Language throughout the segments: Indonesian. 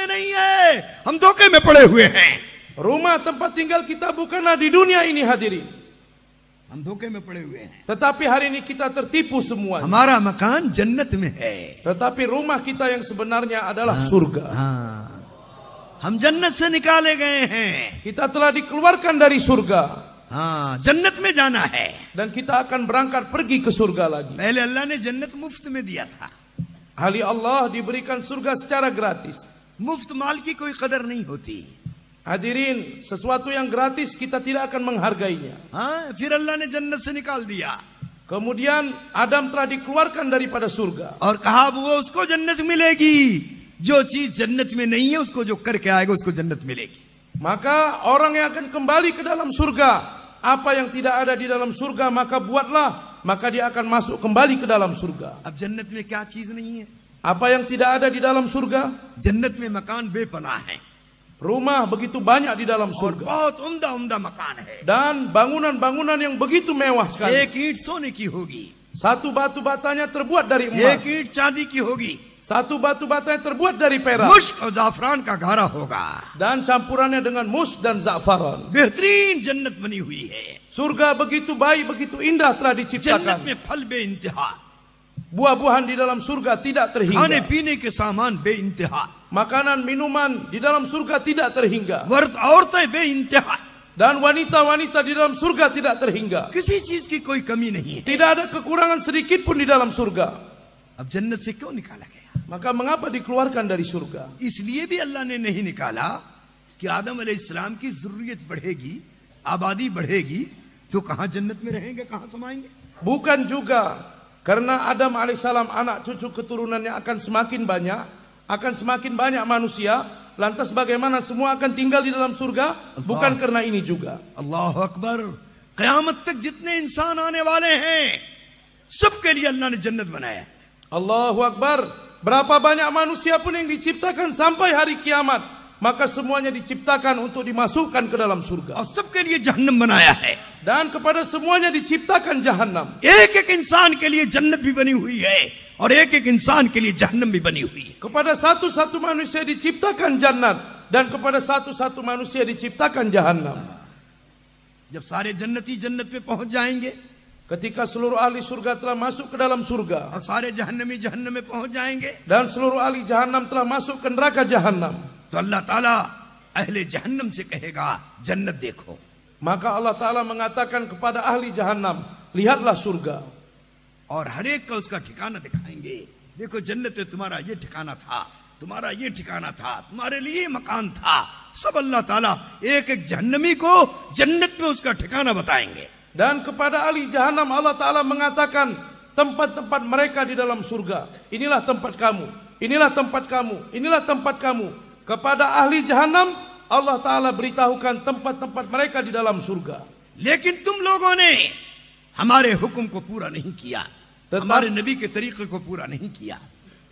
नहीं है, हम धोखे में पड़े हुए हैं। Rumah tempat tinggal kita bukanlah di dunia ini hadirin. हम धोखे में पड़े हुए हैं। Tetapi hari ini kita tertipu semua. हमारा मकान जन्नत में है। Tetapi rumah kita yang sebenarnya adalah surga. हम जन्नत से निकाले गए हैं। Kita telah dikeluarkan dari surga. जन्नत में जाना है। Dan kita akan berangkat pergi ke surga lagi. पहले अल्लाह ने जन्नत मुफ्त में दिया था। Ahli Allah diberikan surga secara gratis. मुफ्त माल की कोई कदर नहीं होती। Hadirin, sesuatu yang gratis kita tidak akan menghargainya. फिर अल्लाह ने जन्नत से निकाल दिया। Kemudian Adam telah dikeluarkan daripada surga. और कहा वो उसको जन्नत मिलेगी जो चीज जन्नत में नहीं है, उसको जो करके आएगा उसको जन्नत मिलेगी। Maka orang yang akan kembali ke dalam surga, apa yang tidak ada di dalam surga maka buatlah, maka dia akan masuk kembali ke dalam surga. अब जन्नत में क्या चीज नहीं है? Apa yang tidak ada di dalam surga? जन्नत में मकान बेपनाह है। Rumah begitu banyak di dalam और surga. बहुत उम्दा उम्दा मकान है। Dan bangunan-bangunan yang begitu mewah sekali. एक ईंट सोने की होगी, Satu batu batanya terbuat dari एक emas. ईंट चांदी की होगी, Satu batu batanya terbuat dari perak. मुश्क और जाफरान का गारा होगा। Dan campurannya dengan mus dan za'faran. बेहतरीन जन्नत बनी हुई है। Surga begitu baik, begitu indah telah जन्नत diciptakan. में फल बे इंतहा, Buah-buahan di dalam surga tidak खाने terhingga. पीने के सामान बे इंतहा, Makanan, minuman di dalam surga tidak terhingga. औरतें बे इंतहा, Dan wanita-wanita di dalam surga tidak terhingga. किसी चीज की कोई कमी नहीं है। Tidak ada kekurangan sedikit pun di dalam surga. अब जन्नत से क्यों निकाला गया? Maka mengapa dikeluarkan dari surga? इसलिए भी अल्लाह ने नहीं निकाला कि आदम अलैहिस्सलाम की जरूरत बढ़ेगी, आबादी बढ़ेगी, तो कहां जन्नत में रहेंगे, कहां समाएंगे? Bukan juga karena Adam alaihissalam anak cucu keturunannya akan semakin banyak manusia, lantas bagaimana semua akan tinggal di dalam surga? Bukan karena ini juga. अल्लाह अकबर, क़यामत तक जितने इंसान आने वाले हैं सबके लिए अल्लाह ने जन्नत बनाया। Allahu Akbar. Berapa banyak manusia pun yang diciptakan sampai hari kiamat, maka semuanya diciptakan untuk dimasukkan ke dalam surga. और सबके लिए जहन्नम बनाया है। Dan kepada semuanya diciptakan jahanam. एक एक इंसान के लिए जन्नत भी बनी हुई है और एक एक इंसान के लिए जहन्नम भी बनी हुई है। Kepada satu-satu manusia diciptakan jannat, dan kepada satu-satu manusia diciptakan jahanam. जब सारे जन्नती जन्नत पे पहुंच जाएंगे Ketika seluruh ahli surga telah masuk ke dalam surga, और सारे जहन्नमी जहन्नम में पहुंच जाएंगे, dan seluruh ahli jahanam telah masuk ke neraka jahanam, तो अल्लाह ताला अहले जहन्नम से कहेगा जन्नत देखो। maka Allah Ta'ala mengatakan kepada ahli jahanam, lihatlah surga. और हर एक का उसका ठिकाना दिखाएंगे। देखो जन्नत में तुम्हारा ये ठिकाना था, तुम्हारा ये ठिकाना था, तुम्हारे लिए ये मकान था। सब अल्लाह ताला एक एक जहन्नमी को जन्नत में उसका ठिकाना बताएंगे। Dan kepada ahli jahanam Allah Ta'ala mengatakan tempat-tempat mereka di dalam surga. Inilah tempat kamu, inilah tempat kamu, inilah tempat kamu. Kepada ahli jahanam Allah Ta'ala beritahukan tempat-tempat mereka di dalam surga. लेकिन तुम लोगों ने हमारे हुक्म को पूरा नहीं किया, हमारे नबी के तरीके को पूरा नहीं किया।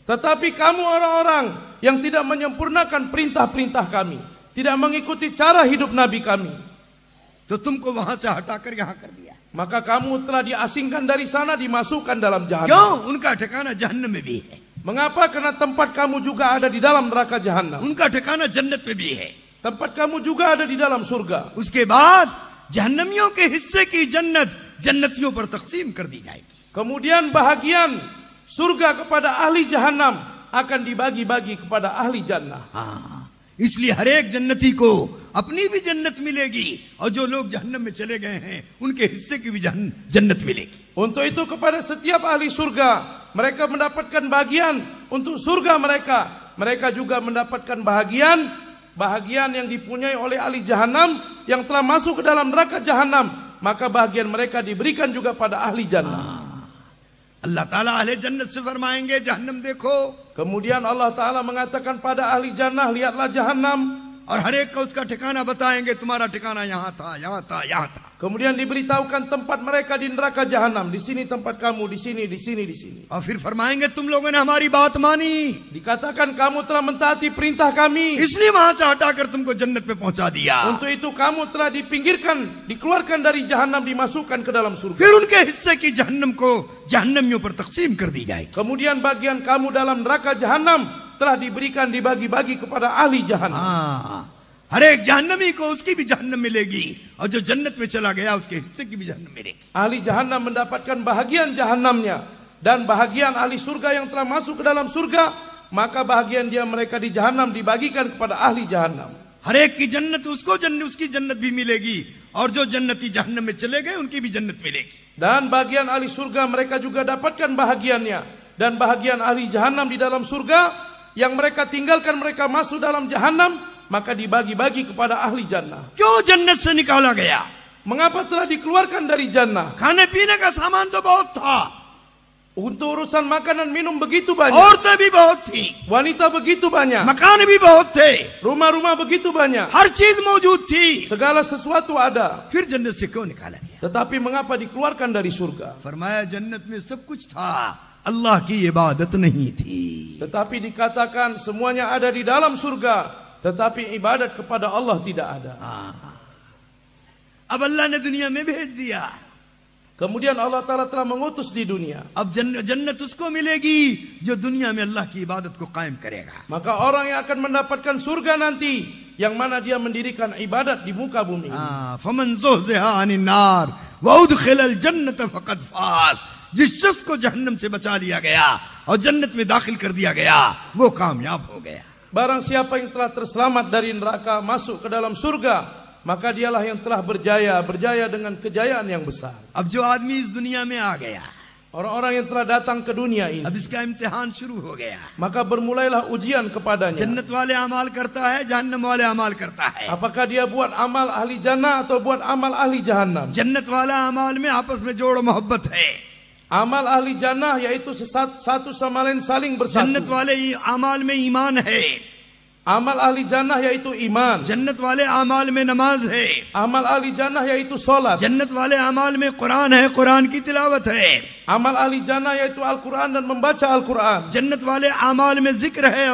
Tetapi kamu orang-orang yang tidak menyempurnakan perintah-perintah kami, tidak mengikuti cara hidup Nabi kami, तो तुमको वहां से हटाकर यहां कर दिया। maka kamu telah diasingkan dari sana, dimasukkan dalam क्यों? jahanam. उनका ठिकाना जहन्नम में भी है, Mengapa? Karena tempat kamu juga ada di dalam neraka jahanam. उनका ठिकाना जन्नत में भी है। Tempat kamu juga ada di dalam surga. उसके बाद जहन्नमियों के हिस्से की जन्नत जन्नतियों पर तकसीम कर दी जाएगी। Kemudian bahagian surga kepada ahli jahanam akan dibagi-bagi kepada ahli jannah. इसलिए हर एक जन्नती को अपनी भी जन्नत मिलेगी और जो लोग जहन्नम में चले गए हैं उनके हिस्से की भी जन्नत मिलेगी। Untuk itu kepada setiap ahli surga, mereka mendapatkan bagian untuk surga mereka. Mereka juga mendapatkan bahagian yang dipunyai oleh ahli jahanam yang telah masuk ke dalam neraka jahanam. Maka bahagian mereka diberikan juga pada ahli jannah. अल्लाह ताला अहले जन्नत से फरमाएंगे जहन्नम देखो, Kemudian Allah Ta'ala mengatakan pada ahli jannah, lihatlah jahanam. और हर एक का उसका ठिकाना बताएंगे, तुम्हारा ठिकाना यहाँ था, यहाँ था, यहाँ था। Kemudian diberitahukan tempat mereka di neraka jahanam. Di sini tempat kamu, di sini, di sini, di sini. और फिर फरमाएंगे तुम लोगों ने हमारी बात मानी, Dikatakan kamu telah mentaati perintah kami. इसलिए वहां से हटाकर तुमको जन्नत पे पहुंचा दिया। Untuk itu kamu telah dipinggirkan, dikeluarkan dari jahanam, dimasukkan ke dalam surga. फिर उनके हिस्से की जहन्नम को जहन्नमियों पर तकसीम कर दी जाएगी। Kemudian bagian kamu dalam neraka jahanam telah diberikan dibagi-bagi kepada ahli jahannam. हाँ, हर एक जहन्नमी को उसकी भी जहन्नम मिलेगी और जो जन्नत में चला गया उसके हिस्से की भी जहन्नम मिलेगी. Ahli jahannam mendapatkan bahagian jahannamnya dan bahagian ahli surga yang telah masuk ke dalam surga, maka bahagian dia mereka di jahannam dibagikan kepada ahli jahannam. हर एक की जन्नत उसकी जन्नत भी मिलेगी और जो जन्नती जहन्नम में चले गए उनकी भी जन्नत मिलेगी. Dan bagian ahli surga mereka juga dapatkan bahagiannya, dan bahagian ahli jahannam di dalam surga yang mereka tinggalkan mereka masuk dalam jahannam, maka dibagi-bagi kepada ahli jannah. क्यों जन्नत से निकाला गया? Mengapa telah dikeluarkan dari jannah? खाने पीने का सामान तो बहुत था, Untuk urusan makanan minum begitu banyak, औरतें भी बहुत थी, wanita begitu banyak, मकान भी बहुत थे, rumah-rumah begitu banyak, हर चीज मौजूद थी. segala sesuatu ada. फिर जन्नत से क्यों निकाला गया? Tetapi mengapa dikeluarkan dari surga? फरमाया जन्नत में सब कुछ था, अल्लाह की इबादत नहीं थी. Tetapi dikatakan semuanya ada di dalam surga, tetapi ibadat kepada Allah tidak ada. अब अल्लाह ने दुनिया में भेज दिया. Kemudian Allah Ta'ala telah mengutus di dunia. अब जन्नत उसको मिलेगी जो दुनिया में अल्लाह की इबादत को कायम करेगा. Maka orang yang akan mendapatkan surga nanti, yang mana dia mendirikan ibadat di muka bumi. फमन ज़ुहज़िहा अनिन नार वउदखिलल जन्नत फ़क़द फ़ाज़. जिस शख्स को जहन्नम से बचा लिया गया और जन्नत में दाखिल कर दिया गया, वो कामयाब हो गया. Barang siapa yang telah terselamat dari neraka masuk ke dalam surga, maka dialah yang telah berjaya dengan kejayaan yang besar. अब जो आदमी इस दुनिया में आ गया, Orang-orang yang telah datang ke dunia ini, अब इसका इम्तिहान शुरू हो गया. maka bermulailah ujian kepadanya. जन्नत वाले अमाल करता है, जहन्नम वाले अमाल करता है. Apakah dia buat amal ahli jannah atau buat amal ahli jahannam? जन्नत वाला अमाल में आपस में जोड़ मोहब्बत है. Amal ahli jannah yaitu satu sama lain saling जन्नत bersatu. वाले अमाल में ईमान है. Amal ahli jannah yaitu iman. जन्नत वाले अमाल में नमाज है. Amal ahli jannah yaitu solat. जन्नत वाले अमाल में कुरान है, कुरान की तिलावत है. Amal ahli jannah yaitu Al-Quran dan membaca Al-Quran. जन्नत वाले अमाल में जिक्र है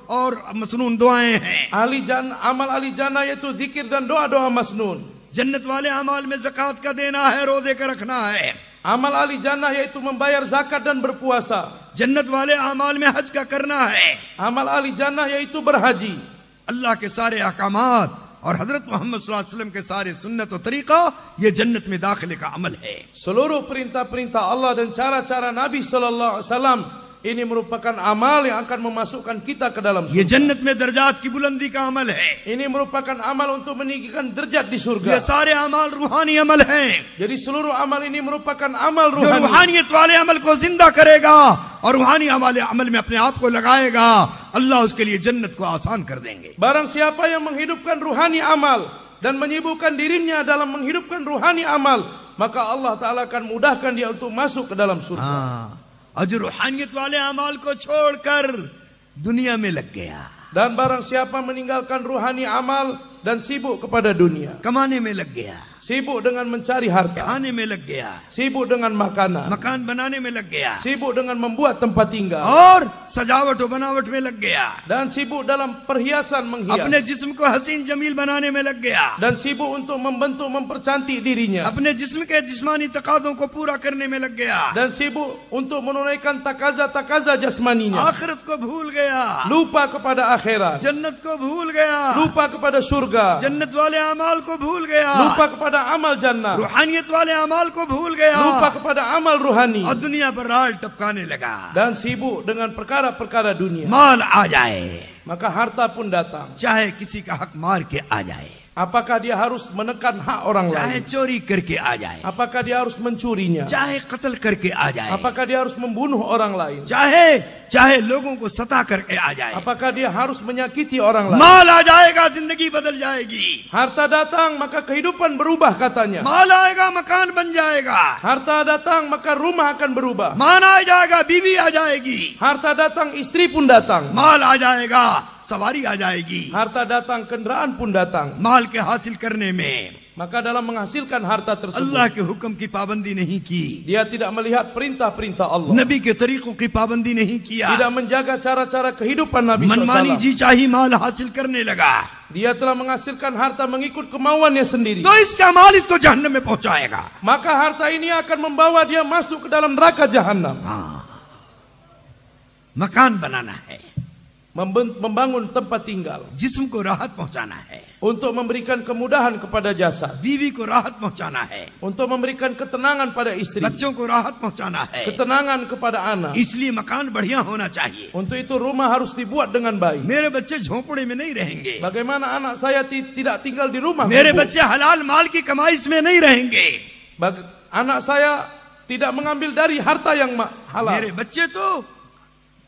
और मसनून दुआएं हैं. Amal ahli jannah yaitu zikir dan doa-doa masnun. जन्नत वाले अमाल में ज़कात का देना है, रोजे का रखना है. Amal ahli jannah yaitu membayar zakat dan berpuasa. जन्नत वाले अमाल में हज का करना है. Amal ahli jannah yaitu berhaji. अल्लाह के सारे अहकामात और हजरत मोहम्मद सल्लल्लाहु अलैहि वसल्लम के सारे सुन्नत और तरीका, ये जन्नत में दाखिले का अमल है. Seluruh perintah-perintah Allah dan cara-cara Nabi Sallallahu Alaihi Wasallam ini merupakan amal yang akan memasukkan kita ke dalam ये surga. जन्नत में दर्जात की बुलंदी का अमल है. Ini merupakan amal untuk meninggikan derajat di ये surga. सारे अमाल रूहानी अमल हैं. Jadi seluruh amal ini merupakan amal जो ruhani. रूहानियत वाले अमल को जिंदा करेगा और रूहानी अमल में अपने आप को लगाएगा, अल्लाह उसके लिए जन्नत को आसान कर देंगे. Barang siapa yang menghidupkan ruhani amal dan menyibukkan dirinya dalam menghidupkan ruhani amal, maka Allah Ta'ala akan mudahkan dia untuk masuk ke dalam surga. और जो रूहानियत वाले अमाल को छोड़कर दुनिया में लग गया, Dan barang siapa meninggalkan ruhani amal dan sibuk kepada dunia, कमाने में लग गया, sibuk dengan mencari harta, खाने में लग गया, sibuk dengan makanan, मकान बनाने में लग गया, sibuk dengan membuat tempat tinggal, और सजावट और बनावट में लग गया, dan sibuk dalam perhiasan अपने menghias, जिस्म को हसीन जमील बनाने में लग गया, dan sibuk untuk membentuk mempercantik dirinya, अपने जिस्म के जिस्मानी तकाज़ों को पूरा करने में लग गया, dan sibuk untuk menunaikan takaza-takaza jasmaninya, आखिरत को भूल गया, lupa kepada akhirat, जन्नत को भूल गया, lupa kepada surga, जन्नत वाले अमाल को भूल गया, lupa kepada amal jannah, रूहानियत वाले अमाल को भूल गया, lupa kepada amal ruhani, और दुनिया पर राल टपकाने लगा. dan sibuk dengan perkara-perkara dunia. माल आ जाए, Maka harta pun datang. चाहे किसी का हक मार के आ जाए, Apakah dia harus menekan hak orang चाहे lain? चोरी करके आ जाए, Apakah dia harus mencurinya? चाहे कत्ल करके आ जाए, Apakah dia harus membunuh orang lain? चाहे लोगों को सता करके आ जाए, Apakah dia harus menyakiti orang lain? माल आ जाएगा जिंदगी बदल जाएगी. Harta datang maka kehidupan berubah katanya. माल आएगा मकान बन जाएगा, Harta datang maka rumah akan berubah. मान आ जाएगा बीवी आ जाएगी, Harta datang istri pun datang. माल आ जाएगा सवारी आ जाएगी. Harta datang kendaraan pun datang. माल के हासिल करने में Maka dalam menghasilkan harta अल्लाह tersebut, के हुक्म की पाबंदी नहीं की, dia tidak melihat perintah-perintah Allah. नबी के तरीकों की पाबंदी नहीं किया, Tidak menjaga cara-cara kehidupan Nabi मनमानी SAW. जी चाही माल हासिल करने लगा, Dia telah menghasilkan harta mengikut kemauannya sendiri. तो इसका माल इसको जहन्नम में पहुंचाएगा. Maka harta ini akan membawa dia masuk ke dalam neraka jahanam. मकान बनाना है, membangun tempat tinggal, जिस्म को राहत पहुंचाना है, untuk memberikan kemudahan kepada jasad, बीवी को राहत पहुंचाना है, untuk memberikan ketenangan pada istri, बच्चों को राहत पहुंचाना है, ketenangan kepada anak. इसलिए मकान बढ़िया होना चाहिए। Untuk itu rumah harus dibuat dengan baik. मेरे बच्चे झोंपड़े में नहीं रहेंगे, Bagaimana anak saya tidak tinggal di rumah मेरे gubuk? बच्चे हलाल माल की कमाई में नहीं रहेंगे, Anak saya tidak mengambil dari harta yang halal. मेरे बच्चे तो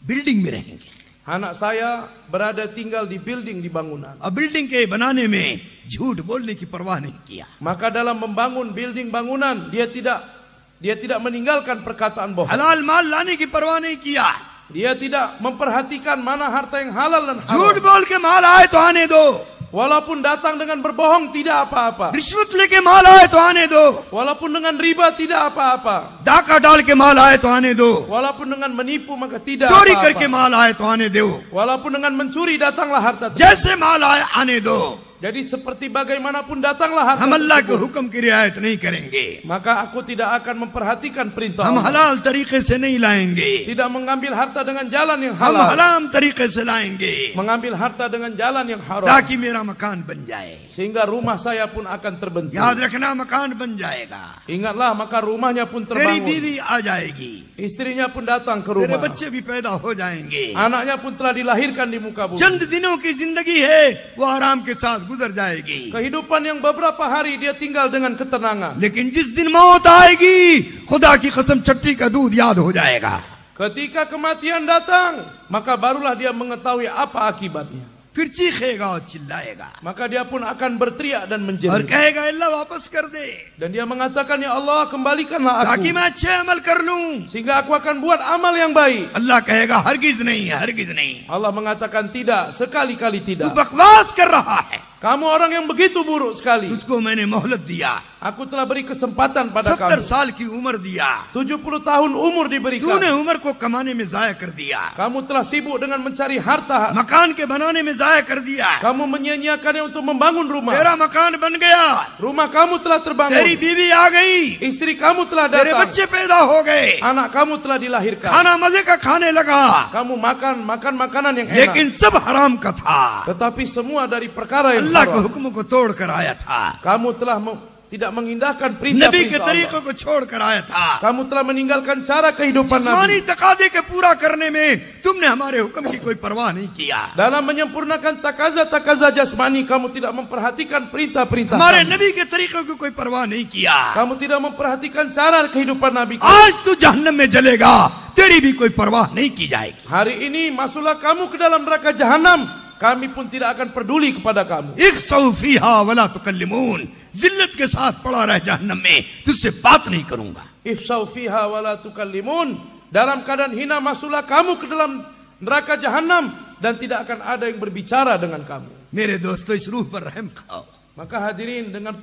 बिल्डिंग में रहेंगे। Anak saya berada tinggal di building, di bangunan. अब बिल्डिंग के बनाने में झूठ बोलने की परवाह नहीं किया, Maka dalam membangun building bangunan, dia tidak meninggalkan perkataan bohong. हलाल माल लाने की परवाह नहीं किया, Dia tidak memperhatikan mana harta yang halal dan झूठ haram. बोल के माल आए तो आने दो, Walaupun datang dengan berbohong tidak apa-apa. रिश्वत लेके माल आए तो आने दो, Walaupun dengan riba tidak apa-apa. डाका डाल के माल आए तो आने दो, Walaupun dengan menipu maka tidak चोरी apa-apa. करके माल आए तो आने दो, Walaupun dengan mencuri datanglah harta tersebut. जैसे माल आए आने दो। Jadi seperti bagaimanapun datanglah harta हम अल्लाह के tersebut. हुक्म की रियायत नहीं करेंगे, Maka aku tidak akan memperhatikan perintah हम Allah. हलाल तरीके से नहीं लाएंगे, Tidak mengambil harta dengan jalan yang हम halal. हराम तरीके से लाएंगे, Mengambil harta dengan jalan yang haram. ताकि मेरा मकान बन जाए। Sehingga rumah saya pun akan terbentuk. याद रखना मकान बन जाएगा, Ingatlah maka rumahnya pun तेरी terbangun. बीवी आ जाएगी, Istrinya pun datang ke तेरे rumah. बच्चे भी पैदा हो जाएंगे। Anaknya pun telah dilahirkan di muka bumi. चंद दिनों की जिंदगी है, वो आराम के साथ गुजर जाएगी, Kehidupan yang beberapa hari dia tinggal dengan ketenangan. लेकिन जिस दिन मौत आएगी, खुदा की कसम चट्टी का दूध याद हो जाएगा। Ketika kematian datang, maka barulah dia mengetahui apa akibatnya. फिर चीखेगा और चिल्लाएगा Maka dia pun akan berteriak dan और menjerit. कहेगा अल्लाह वापस कर दे, Dan dia mengatakan, ya Allah kembalikanlah ताकि aku. मैं अच्छे अमल कर लूं। Sehingga aku akan buat amal yang baik. अल्लाह कहेगा हरगिज नहीं, हरगिज नहीं, Allah mengatakan tidak, sekali-kali तू tidak. बकवास कर रहा है, Kamu orang yang begitu buruk sekali. तुझको मैंने मोहलत दिया, Aku telah beri kesempatan pada 70 kamu. साल की उम्र दिया, 70 tahun umur diberikan. तूने उम्र को कमाने में जाया कर दिया, Kamu telah sibuk dengan mencari harta. मकान के बनाने में जाया कर दिया, Kamu menyia-nyiakannya untuk membangun rumah. तेरा मकान बन गया, Rumah kamu telah तेरी terbangun. बीवी आ गई, Istri kamu telah तेरे datang. बच्चे पैदा हो गए, Anak kamu telah dilahirkan. खाना मजे का खाने लगा, Kamu makan makanan yang enak. लेकिन सब हराम का था, Tetapi semua dari perkara yang अल्लाह के haram. हुक्म को तोड़ कर आया था, Kamu telah tidak mengindahkan नबी के perintah-perintah Allah. तरीकों को छोड़ कर आया था। Kamu telah meninggalkan cara kehidupan जिस्मानी Nabi. तकादे के पूरा करने में तुमने हमारे हुक्म की कोई परवाह नहीं किया, Dalam menyempurnakan takaza-takaza jasmani, kamu tidak memperhatikan perintah-perintah हमारे kami. नबी के तरीकों की कोई परवाह नहीं किया। Kamu tidak memperhatikan cara kehidupan Nabi. आज तू जहन्नम में जलेगा, तेरी भी कोई परवाह नहीं की जाएगी। Hari ini masuklah kamu ke dalam neraka jahanam. Kami pun tidak akan peduli kepada kamu. इख्सौ फीहा वला तुकल्लिमून, जिल्लत के साथ पड़ा रह जहन्नम में, तुझसे बात नहीं करूंगा। Ihsau fiha wala tukallimun. Dalam keadaan hina masuklah kamu ke dalam neraka jahanam dan tidak akan ada yang berbicara dengan kamu. मेरे दोस्तों, इस रूह पर रहम खाओ। Maka hadirin, dengan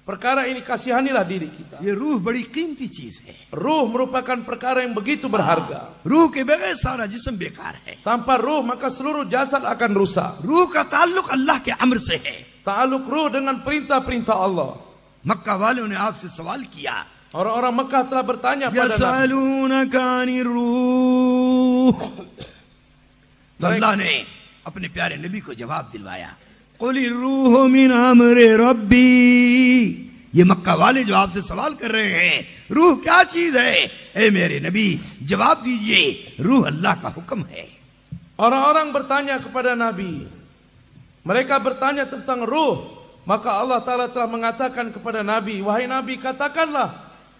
perkara ini kasihanilah diri kita. ये रूह बड़ी कीमती चीज है, Ruh merupakan perkara yang begitu berharga. रूह के बगैर सारा जिस्म बेकार है। Tanpa ruh maka seluruh jasad akan rusak. रूह का ताल्लुक अल्लाह के अम्र से है। Ta'aluk ruh dengan perintah-perintah Allah. मक्का वालों ने आपसे सवाल किया, Orang-orang Mekah telah bertanya pada Nabi. यसअलूनक अनिर रूह, तो अल्लाह ने अपने प्यारे नबी को जवाब दिलवाया, कुलिर रूह मिन अम्रे रब्बी। ये मक्का वाले जो आपसे सवाल कर रहे हैं, रूह क्या चीज है, ए मेरे नबी जवाब दीजिए, रूह अल्लाह का हुक्म है। Orang-orang bertanya kepada Nabi. Mereka bertanya tentang ruh. Maka Allah Ta'ala telah mengatakan kepada Nabi, wahai Nabi, katakanlah,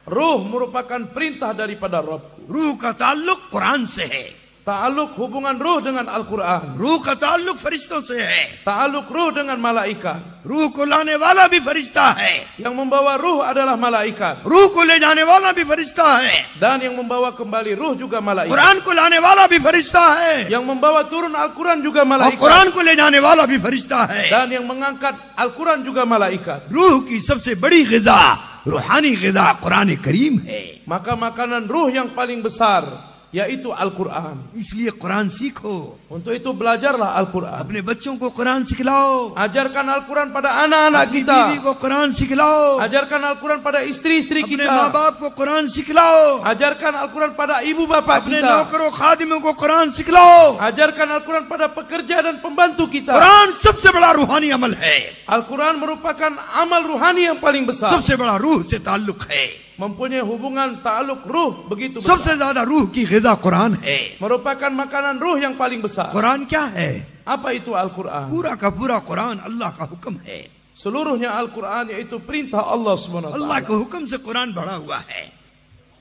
ruh merupakan perintah daripada Rabbku. रूह का ताल्लुक कुरान से है, Ta'aluk hubungan ruh dengan Al-Quran. रूह का ताल्लुक फरिश्तों से है, Ta'aluk ruh dengan malaikat. रूह को लाने वाला भी फरिश्ता है, Yang membawa ruh adalah malaikat. रूह को ले जाने वाला भी फरिश्ता है, Dan yang membawa kembali ruh juga malaikat. Quran को लाने वाला भी फरिश्ता है, Yang membawa turun Al-Quran juga और malaikat. कुरान को ले जाने वाला भी फरिश्ता है। Dan yang mengangkat Al-Quran juga malaikat. रूह की सबसे बड़ी ग़िज़ा, रूहानी ग़िज़ा कुरान करीम है। Maka makanan ruh yang paling besar yaitu Al-Quran. इसलिए कुरान सीखो, Untuk itu belajarlah Al-Quran. अपने बच्चों को कुरान सिखलाओ, Ajarkan Al-Quran pada anak-anak अपनी kita. बीवी को कुरान सिखलाओ, Ajarkan Al-Quran pada istri-istri अपने माँ kita. बाप को कुरान सिखलाओ, Ajarkan Al-Quran pada ibu bapak अपने kita. नौकरों खादिमों को कुरान सिखलाओ। Ajarkan Al-Quran pada pekerja dan pembantu kita. Quran सबसे बड़ा रूहानी अमल है, Al-Quran merupakan amal ruhani yang paling besar. सबसे बड़ा रूह से ताल्लुक है, Mempunyai hubungan ta'aluk ruh begitu सबसे besar. ज्यादा रूह की ग़िज़ा कुरान है। Merupakan makanan ruh yang paling besar. Quran क्या है? Apa itu Al-Quran? पूरा का पूरा कुरान अल्लाह का हुक्म है। Seluruhnya Al-Quran yaitu perintah Allah SWT. अल्लाह के हुक्म से कुरान भरा हुआ है।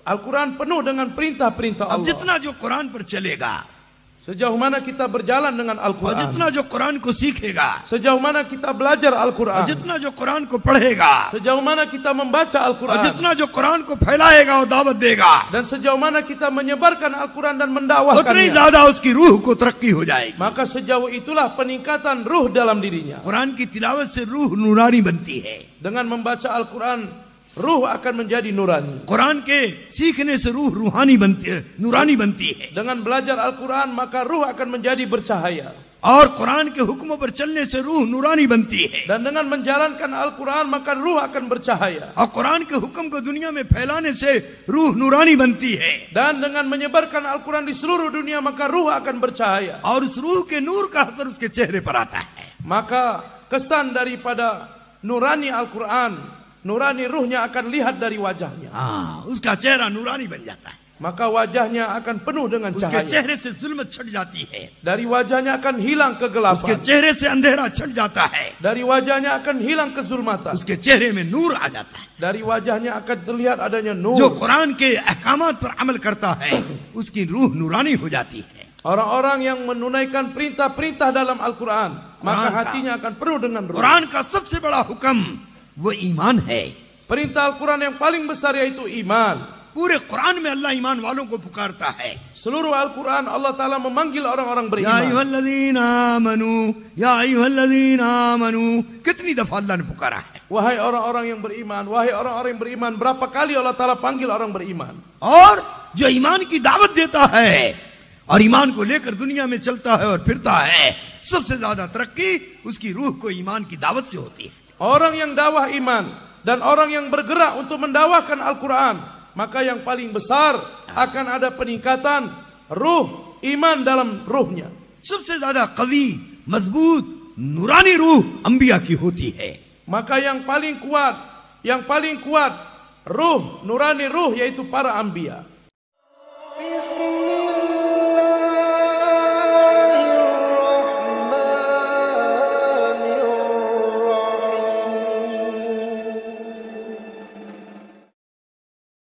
Al-Quran penuh dengan perintah-perintah अब Allah. जितना जो कुरान पर चलेगा Sejauh mana kita berjalan dengan और Al-Quran, जितना जो कुरान को सीखेगा sejauh mana kita belajar और Al-Quran, जितना जो कुरान को पढ़ेगा sejauh mana kita membaca और Al-Quran, जितना जो कुरान को फैलाएगा और दावत देगा, dan sejauh mana kita menyebarkan Al-Quran dan उतनी mendakwahkannya, ज्यादा उसकी रूह को तरक्की हो जाएगी। maka sejauh itulah peningkatan ruh dalam dirinya. Quran की तिलावत से रूह नूरानी बनती है। Dengan membaca Al-Quran, ruh akan menjadi nurani. Quran के सीखने से रूह रूहानी बनती है, नूरानी बनती है। Dengan belajar Al-Quran, maka ruh akan menjadi bercahaya. और कुरान के हुक्मों पर चलने से रूह नूरानी बनती है। Dan dengan menjalankan Al-Quran, maka ruh akan bercahaya. और कुरान के हुक्म को दुनिया में फैलाने से रूह नूरानी बनती है। Dan dengan menyebarkan Al-Quran di seluruh dunia, maka ruh akan bercahaya. और उस रूह के नूर का असर उसके चेहरे पर आता है। Maka kesan daripada nurani Al-Quran, nurani ruhnya akan lihat dari wajahnya. हाँ, उसका चेहरा नूरानी बन जाता है। Maka wajahnya akan penuh dengan उसके cahaya. चेहरे से जुल्मत छट जाती है, Dari wajahnya akan hilang उसके kegelapan. चेहरे से अंधेरा छट जाता है, Dari wajahnya akan hilang kezulmatan. उसके चेहरे में नूर आ जाता है। Dari wajahnya akan terlihat adanya जो nur. कुरान के अहकामात पर अमल करता है उसकी रूह नूरानी हो जाती है। Orang-orang yang menunaikan perintah-perintah dalam Al-Quran, maka Quran hatinya akan penuh dengan ruh. Quran का सबसे बड़ा हुक्म वो ईमान है। Perintah Al-Quran yang paling besar yaitu iman. पूरे कुरान में अल्लाह ईमान वालों को पुकारता है। Seluruh Al-Quran Allah Ta'ala memanggil orang-orang या beriman. अय्युहल्लज़ीना आमनू, या अय्युहल्लज़ीना आमनू, कितनी दफा अल्लाह ने पुकारा है। Wahai orang-orang yang beriman, wahai orang-orang yang beriman. Berapa kali Allah Ta'ala panggil orang beriman? और जो ईमान की दावत देता है और ईमान को लेकर दुनिया में चलता है और फिरता है, सबसे ज्यादा तरक्की उसकी रूह को ईमान की दावत से होती है। Orang yang dakwah iman dan orang yang bergerak untuk mendakwahkan Al-Quran, maka yang paling besar akan ada peningkatan ruh, iman dalam ruhnya. सबसे ज्यादा कवी, मजबूत, नूरानी रूह अंबिया की होती है। Maka yang paling kuat ruh, nurani ruh yaitu para anbiya.